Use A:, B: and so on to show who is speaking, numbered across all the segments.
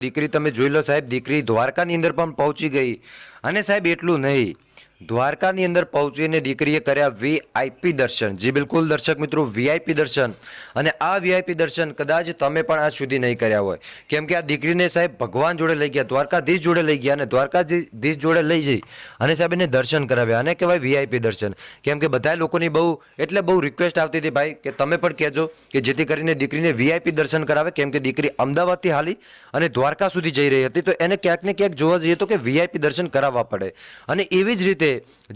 A: દીકરી તમે જોઈ લો સાહેબ, દીકરી દ્વારકાની અંદર પણ પહોંચી ગઈ. અને સાહેબ એટલું નહીં, દ્વારકાની અંદર પહોંચીને દીકરીએ કર્યા વીઆઈપી દર્શન. જી બિલકુલ દર્શક મિત્રો, વીઆઈપી દર્શન. અને આ વીઆઈપી દર્શન કદાચ તમે પણ આજ સુધી નહીં કર્યા હોય, કેમ કે આ દીકરીને સાહેબ ભગવાન જોડે લઈ ગયા, દ્વારકાધીશ જોડે લઈ ગયા. અને દ્વારકાધીશ જોડે લઈ જઈ અને સાહેબ એને દર્શન કરાવ્યા. અને કહેવાય વીઆઈપી દર્શન. કેમ કે બધા લોકોની બહુ રિક્વેસ્ટ આવતી હતી ભાઈ કે તમે પણ કહેજો કે જેથી કરીને દીકરીને વીઆઈપી દર્શન કરાવે. કેમ કે દીકરી અમદાવાદથી હાલી અને દ્વારકા સુધી જઈ રહી હતી, તો એને ક્યાંક ને ક્યાંક જોવા જઈએ તો કે વીઆઈપી દર્શન કરાવવા પડે. અને એવી જ રીતે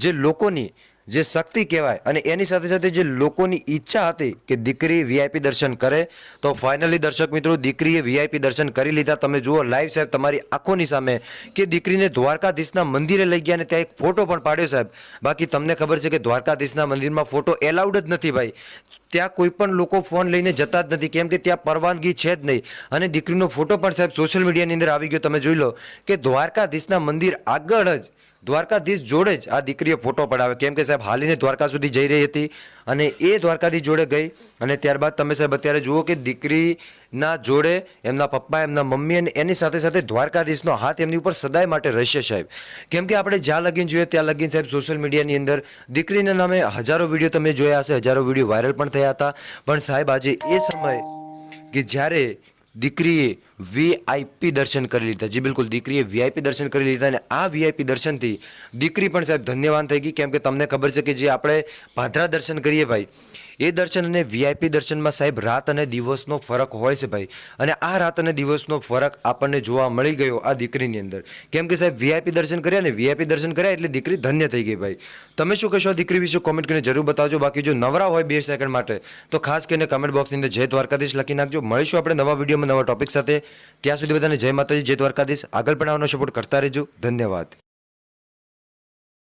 A: જે લોકોની જે શક્તિ કહેવાય અને એની સાથે સાથે જે લોકોની ઈચ્છા હતી કે દીકરી વીઆઈપી દર્શન કરે, તો ફાઇનલી દર્શક મિત્રો દીકરીએ વીઆઈપી દર્શન કરી લીધા. તમે જુઓ લાઈવ સાહેબ તમારી આંખોની સામે કે દીકરીને દ્વારકાધીશના મંદિરે લઈ ગયા અને ત્યાં એક ફોટો પણ પાડ્યો સાહેબ. બાકી તમને ખબર છે કે દ્વારકાધીશના મંદિરમાં ફોટો એલાઉડ જ નથી ભાઈ. ત્યાં કોઈ પણ લોકો ફોન લઈને જતા જ નથી, કેમ કે ત્યાં પરવાનગી છે જ નહીં. અને દીકરીનો ફોટો પણ સાહેબ સોશિયલ મીડિયાની અંદર આવી ગયો. તમે જોઈ લો કે દ્વારકાધીશના મંદિર આગળ જ દ્વારકાધીશ જોડે જ આ દીકરીએ ફોટો પડાવે. કેમ કે સાહેબ હાલીને દ્વારકા સુધી જઈ રહી હતી અને એ દ્વારકાધીશ જોડે ગઈ. અને ત્યારબાદ તમે સાહેબ અત્યારે જુઓ કે દીકરીના જોડે એમના પપ્પા, એમના મમ્મી અને એની સાથે સાથે દ્વારકાધીશનો હાથ એમની ઉપર સદાય માટે રહેશે સાહેબ. કેમ કે આપણે જ્યાં લગીન જોઈએ ત્યાં લગીન સાહેબ સોશિયલ મીડિયાની અંદર દીકરીના નામે હજારો વિડીયો તમે જોયા હશે, હજારો વિડીયો વાયરલ પણ થયા હતા. પણ સાહેબ આજે એ સમય કે જ્યારે દીકરીએ વીઆઈપી દર્શન કરી લીધા. જી બિલકુલ, દીકરીએ વીઆઈપી દર્શન કરી લીધા. અને આ વીઆઈપી દર્શનથી દીકરી પણ સાહેબ ધન્યવાન થઈ ગઈ. કેમ કે તમને ખબર છે કે જે આપણે પાદરા દર્શન કરીએ ભાઈ, એ દર્શન અને વીઆઈપી દર્શનમાં સાહેબ રાત અને દિવસનો ફરક હોય છે ભાઈ. અને આ રાત અને દિવસનો ફરક આપણને જોવા મળી ગયો આ દીકરીની અંદર. કેમ કે સાહેબ વીઆઈપી દર્શન કર્યા ને વીઆઈપી દર્શન કર્યા એટલે દીકરી ધન્ય થઈ ગઈ ભાઈ. તમે શું કહેશો આ દીકરી વિશે કોમેન્ટ કરીને જરૂર બતાવજો. બાકી જો નવરા હોય 2 સેકન્ડ માટે તો ખાસ કરીને કમેન્ટ બોક્સની અંદર જય દ્વારકાધીશ લખી નાખજો. મળીશું આપણે નવા વિડીયોમાં નવા ટોપિક સાથે. ત્યાં સુધી બધાને જય માતાજી, જય દ્વારકાધીશ. આગળ પણ આવવાનો સપોર્ટ કરતા રહેજો. ધન્યવાદ.